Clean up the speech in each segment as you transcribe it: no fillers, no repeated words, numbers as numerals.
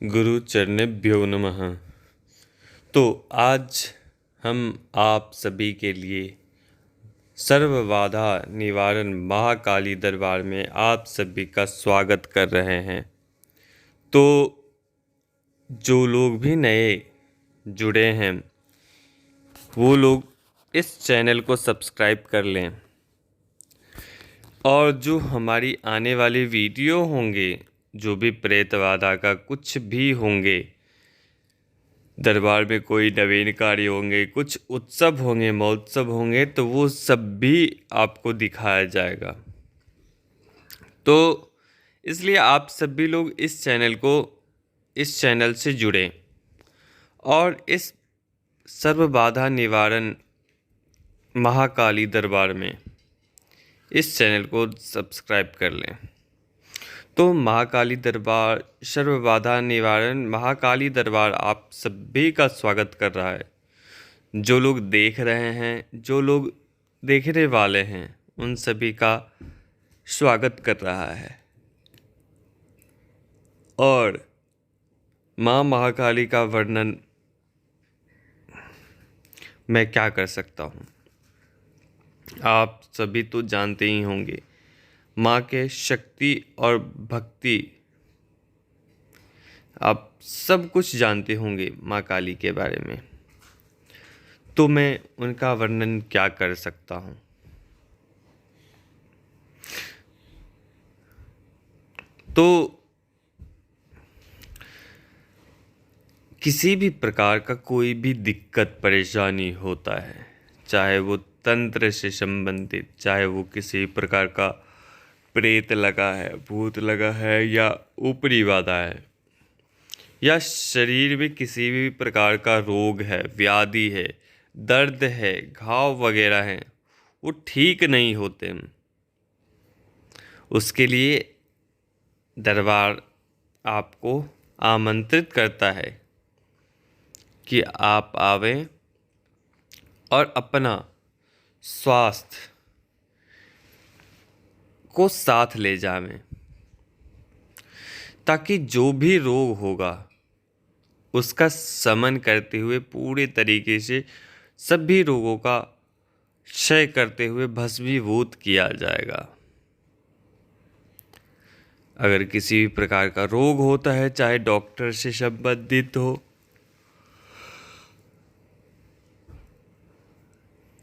गुरु चरणेभ्यो नमः। तो आज हम आप सभी के लिए सर्व बाधा निवारण महाकाली दरबार में आप सभी का स्वागत कर रहे हैं। तो जो लोग भी नए जुड़े हैं वो लोग इस चैनल को सब्सक्राइब कर लें, और जो हमारी आने वाली वीडियो होंगे, जो भी प्रेत बाधा का कुछ भी होंगे, दरबार में कोई नवीन कार्य होंगे, कुछ उत्सव होंगे, महोत्सव होंगे, तो वो सब भी आपको दिखाया जाएगा। तो इसलिए आप सभी लोग इस चैनल से जुड़ें और इस सर्व बाधा निवारण महाकाली दरबार में इस चैनल को सब्सक्राइब कर लें। तो महाकाली दरबार, सर्व बाधा निवारण महाकाली दरबार आप सभी का स्वागत कर रहा है। जो लोग देख रहे हैं, जो लोग देखने वाले हैं, उन सभी का स्वागत कर रहा है। और माँ महाकाली का वर्णन मैं क्या कर सकता हूँ, आप सभी तो जानते ही होंगे। माँ के शक्ति और भक्ति आप सब कुछ जानते होंगे माँ काली के बारे में, तो मैं उनका वर्णन क्या कर सकता हूँ। तो किसी भी प्रकार का कोई भी दिक्कत परेशानी होता है, चाहे वो तंत्र से संबंधित, चाहे वो किसी प्रकार का प्रेत लगा है, भूत लगा है, या ऊपरी बाधा है, या शरीर में किसी भी प्रकार का रोग है, व्याधि है, दर्द है, घाव वगैरह हैं, वो ठीक नहीं होते। उसके लिए दरबार आपको आमंत्रित करता है कि आप आवें और अपना स्वास्थ्य को साथ ले जावें, ताकि जो भी रोग होगा उसका शमन करते हुए पूरे तरीके से सभी रोगों का क्षय करते हुए भस्मीभूत किया जाएगा। अगर किसी भी प्रकार का रोग होता है, चाहे डॉक्टर से संबंधित हो,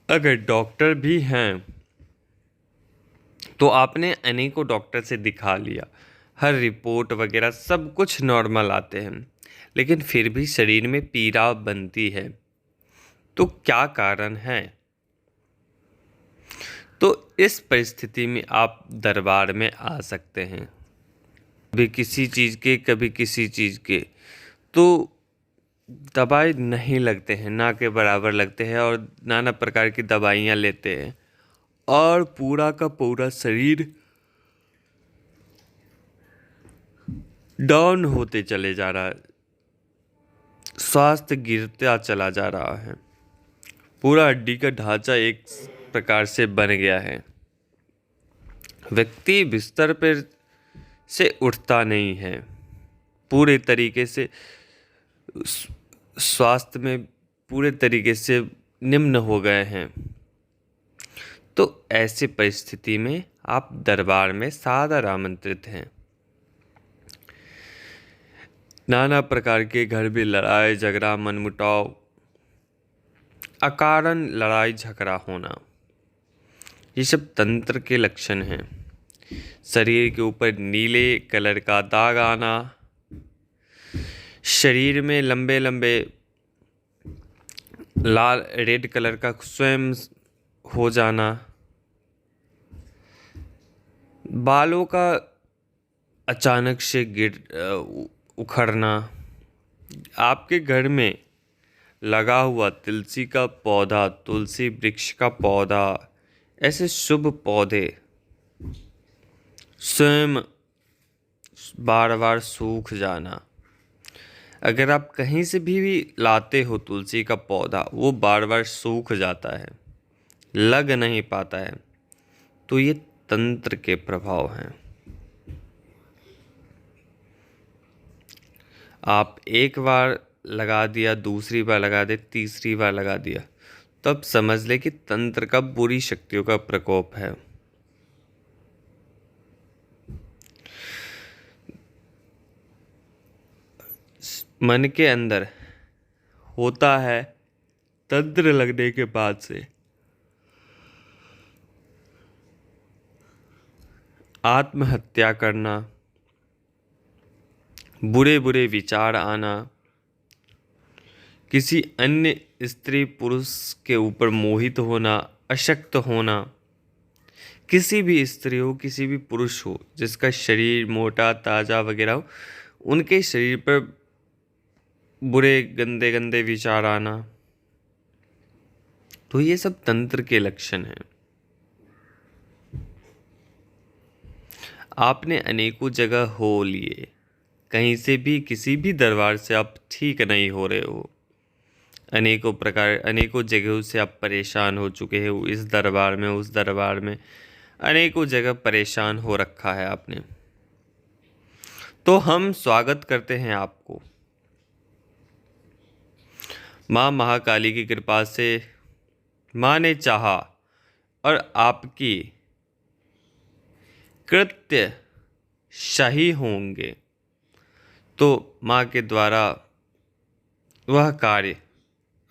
अगर डॉक्टर भी हैं तो आपने अनेकों डॉक्टर से दिखा लिया, हर रिपोर्ट वगैरह सब कुछ नॉर्मल आते हैं, लेकिन फिर भी शरीर में पीड़ा बनती है, तो क्या कारण है। तो इस परिस्थिति में आप दरबार में आ सकते हैं, कभी किसी चीज़ के, कभी किसी चीज़ के। तो दवाई नहीं लगते हैं, ना के बराबर लगते हैं, और नाना प्रकार की दवाइयाँ लेते हैं, और पूरा का पूरा शरीर डाउन होते चले जा रहा है, स्वास्थ्य गिरता चला जा रहा है, पूरा हड्डी का ढांचा एक प्रकार से बन गया है, व्यक्ति बिस्तर पर से उठता नहीं है, पूरे तरीके से स्वास्थ्य में पूरे तरीके से निम्न हो गए हैं। तो ऐसी परिस्थिति में आप दरबार में सादर आमंत्रित हैं। नाना प्रकार के घर में लड़ाई झगड़ा, मनमुटाव, अकारण लड़ाई झगड़ा होना, ये सब तंत्र के लक्षण हैं। शरीर के ऊपर नीले कलर का दाग आना, शरीर में लंबे लंबे लाल रेड कलर का स्वयं हो जाना, बालों का अचानक से उखड़ना, आपके घर में लगा हुआ तुलसी का पौधा, तुलसी वृक्ष का पौधा, ऐसे शुभ पौधे स्वयं बार बार सूख जाना। अगर आप कहीं से भी लाते हो तुलसी का पौधा, वो बार बार सूख जाता है, लग नहीं पाता है, तो ये तंत्र के प्रभाव हैं। आप एक बार लगा दिया, दूसरी बार लगा दे, तीसरी बार लगा दिया, तब समझ ले कि तंत्र का बुरी शक्तियों का प्रकोप है। मन के अंदर होता है तंत्र लगने के बाद से आत्महत्या करना, बुरे बुरे विचार आना, किसी अन्य स्त्री पुरुष के ऊपर मोहित होना, अशक्त होना, किसी भी स्त्री हो, किसी भी पुरुष हो जिसका शरीर मोटा ताजा वगैरह हो, उनके शरीर पर बुरे गंदे गंदे विचार आना, तो ये सब तंत्र के लक्षण हैं। आपने अनेकों जगह हो लिए, कहीं से भी किसी भी दरबार से आप ठीक नहीं हो रहे हो, अनेकों जगहों से आप परेशान हो चुके हो, इस दरबार में उस दरबार में अनेकों जगह परेशान हो रखा है आपने, तो हम स्वागत करते हैं आपको। माँ महाकाली की कृपा से माँ ने चाहा और आपकी कृत्य सही होंगे तो माँ के द्वारा वह कार्य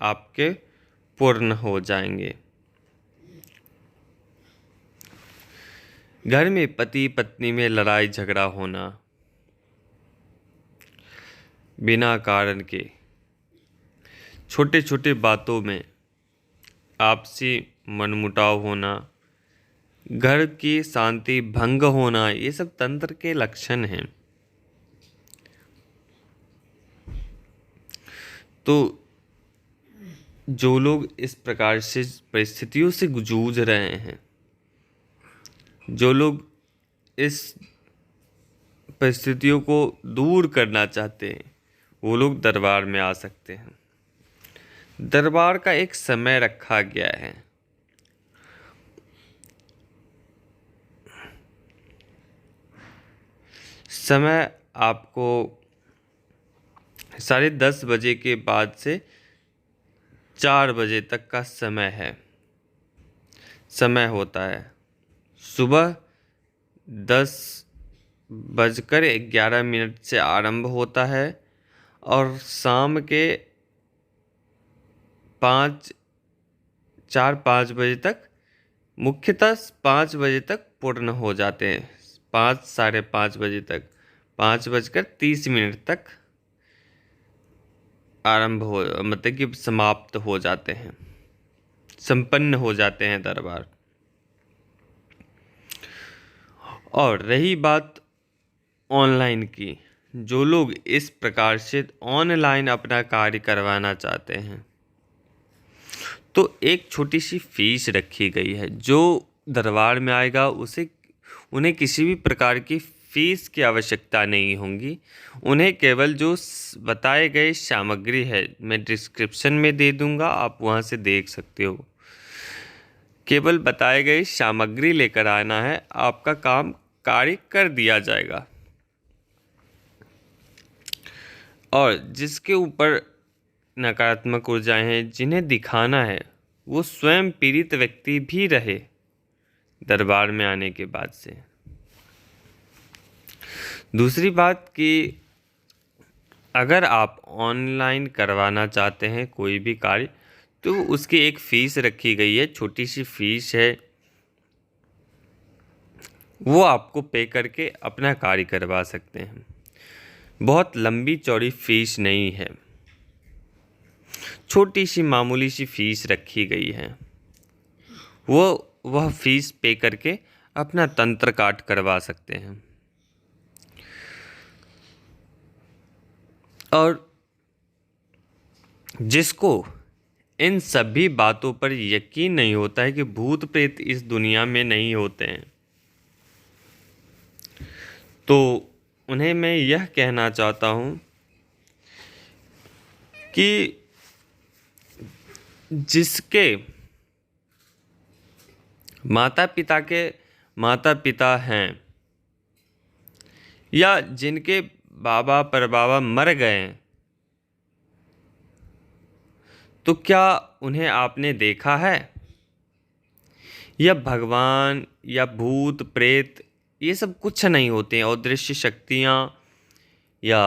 आपके पूर्ण हो जाएंगे। घर में पति पत्नी में लड़ाई झगड़ा होना, बिना कारण के छोटे छोटे बातों में आपसी मनमुटाव होना, घर की शांति भंग होना, ये सब तंत्र के लक्षण हैं। तो जो लोग इस प्रकार से परिस्थितियों से जूझ रहे हैं, जो लोग इस परिस्थितियों को दूर करना चाहते हैं, वो लोग दरबार में आ सकते हैं। दरबार का एक समय रखा गया है। समय आपको 10:30 बजे के बाद से 4 बजे तक का समय होता है। सुबह 10:11 से आरंभ होता है और शाम के 4-5 बजे तक, मुख्यतः 5 बजे तक पूर्ण हो जाते हैं। 5-5:30 बजे तक, 5:30 तक आरंभ हो, मतलब कि समाप्त हो जाते हैं, संपन्न हो जाते हैं दरबार। और रही बात ऑनलाइन की, जो लोग इस प्रकार से ऑनलाइन अपना कार्य करवाना चाहते हैं, तो एक छोटी सी फीस रखी गई है। जो दरबार में आएगा उन्हें किसी भी प्रकार की फीस की आवश्यकता नहीं होगी। उन्हें केवल जो बताए गए सामग्री है, मैं डिस्क्रिप्शन में दे दूंगा, आप वहां से देख सकते हो। केवल बताए गए सामग्री लेकर आना है, आपका कार्य कर दिया जाएगा। और जिसके ऊपर नकारात्मक ऊर्जाएं हैं, जिन्हें दिखाना है, वो स्वयं पीड़ित व्यक्ति भी रहे दरबार में आने के बाद से। दूसरी बात कि अगर आप ऑनलाइन करवाना चाहते हैं कोई भी कार्य, तो उसकी एक फ़ीस रखी गई है, छोटी सी फीस है, वो आपको पे करके अपना कार्य करवा सकते हैं। बहुत लंबी चौड़ी फीस नहीं है, छोटी सी मामूली सी फीस रखी गई है। वह फीस पे करके अपना तंत्र काट करवा सकते हैं। और जिसको इन सभी बातों पर यकीन नहीं होता है कि भूत प्रेत इस दुनिया में नहीं होते हैं, तो उन्हें मैं यह कहना चाहता हूँ कि जिसके माता पिता हैं या जिनके बाबा परबाबा मर गए तो क्या उन्हें आपने देखा है? या भगवान या भूत प्रेत ये सब कुछ नहीं होते हैं। अदृश्य शक्तियाँ या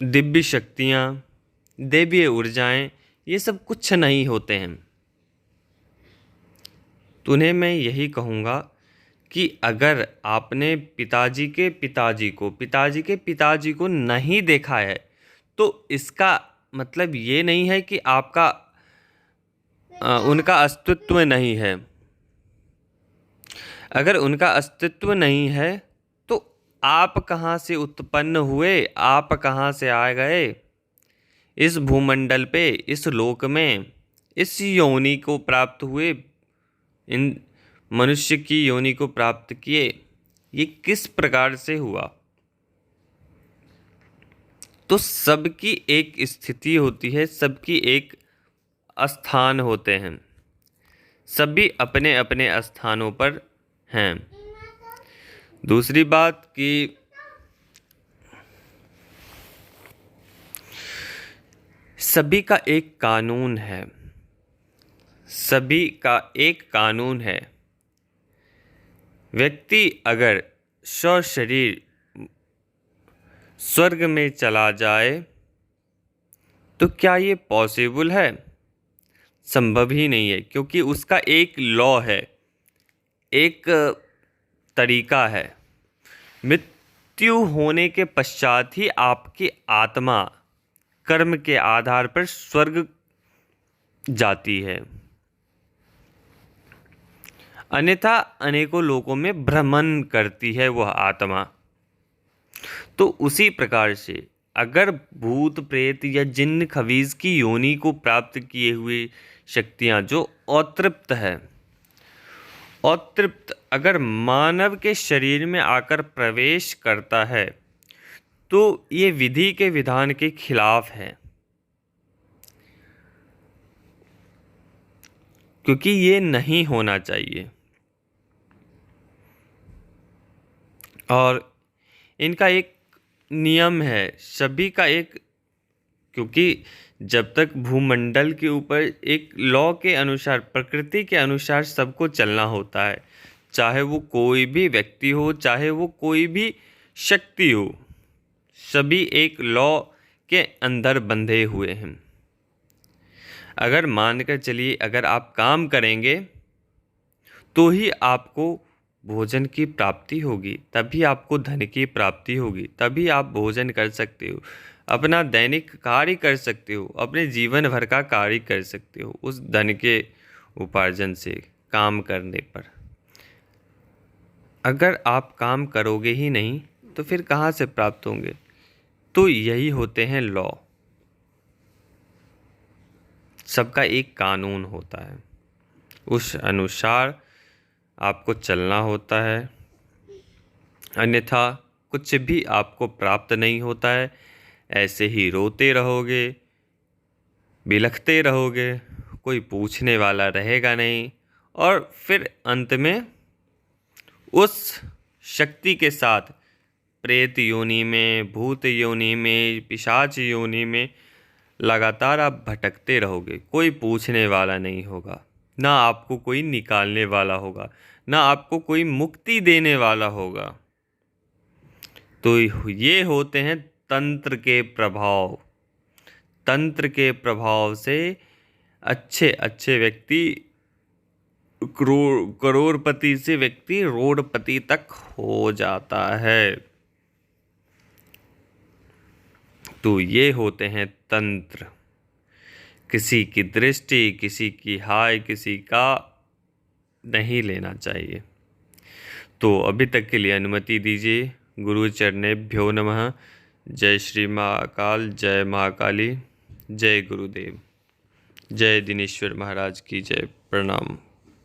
दिव्य शक्तियाँ, दैवीय ऊर्जाएं, ये सब कुछ नहीं होते हैं। तो उन्हें मैं यही कहूँगा कि अगर आपने पिताजी के पिताजी को नहीं देखा है तो इसका मतलब ये नहीं है कि आपका उनका अस्तित्व नहीं है। अगर उनका अस्तित्व नहीं है तो आप कहाँ से उत्पन्न हुए, आप कहाँ से आ गए इस भूमंडल पे, इस लोक में, इस योनि को प्राप्त हुए, इन मनुष्य की योनि को प्राप्त किए, ये किस प्रकार से हुआ? तो सबकी एक स्थिति होती है, सबकी एक स्थान होते हैं, सभी अपने अपने स्थानों पर हैं। दूसरी बात कि सभी का एक कानून है, सभी का एक कानून है। व्यक्ति अगर सशरीर स्वर्ग में चला जाए तो क्या ये पॉसिबल है? संभव ही नहीं है, क्योंकि उसका एक लॉ है, एक तरीका है। मृत्यु होने के पश्चात ही आपकी आत्मा कर्म के आधार पर स्वर्ग जाती है, अन्यथा अनेकों लोकों में भ्रमण करती है वह आत्मा। तो उसी प्रकार से अगर भूत प्रेत या जिन्न खबीज की योनि को प्राप्त किए हुए शक्तियां जो अतृप्त है, अतृप्त अगर मानव के शरीर में आकर प्रवेश करता है तो ये विधि के विधान के खिलाफ है, क्योंकि ये नहीं होना चाहिए। और इनका एक नियम है, सभी का एक, क्योंकि जब तक भूमंडल के ऊपर एक लॉ के अनुसार, प्रकृति के अनुसार सबको चलना होता है, चाहे वो कोई भी व्यक्ति हो, चाहे वो कोई भी शक्ति हो, सभी एक लॉ के अंदर बंधे हुए हैं। अगर मानकर चलिए, अगर आप काम करेंगे तो ही आपको भोजन की प्राप्ति होगी, तभी आपको धन की प्राप्ति होगी, तभी आप भोजन कर सकते हो, अपना दैनिक कार्य कर सकते हो, अपने जीवन भर का कार्य कर सकते हो उस धन के उपार्जन से, काम करने पर। अगर आप काम करोगे ही नहीं तो फिर कहाँ से प्राप्त होंगे? तो यही होते हैं लॉ। सबका एक कानून होता है, उस अनुसार आपको चलना होता है, अन्यथा कुछ भी आपको प्राप्त नहीं होता है। ऐसे ही रोते रहोगे, बिलखते रहोगे, कोई पूछने वाला रहेगा नहीं, और फिर अंत में उस शक्ति के साथ प्रेत योनि में, भूत योनि में, पिशाच योनि में लगातार आप भटकते रहोगे। कोई पूछने वाला नहीं होगा, ना आपको कोई निकालने वाला होगा, ना आपको कोई मुक्ति देने वाला होगा। तो ये होते हैं तंत्र के प्रभाव। तंत्र के प्रभाव से अच्छे अच्छे व्यक्ति करोड़पति से व्यक्ति रोडपति तक हो जाता है। तो ये होते हैं तंत्र। किसी की दृष्टि, किसी की हाय, किसी का नहीं लेना चाहिए। तो अभी तक के लिए अनुमति दीजिए। गुरु चरणेभ्यो नमः। जय श्री महाकाल, जय महाकाली, जय गुरुदेव, जय दिनेश्वर महाराज की जय। प्रणाम।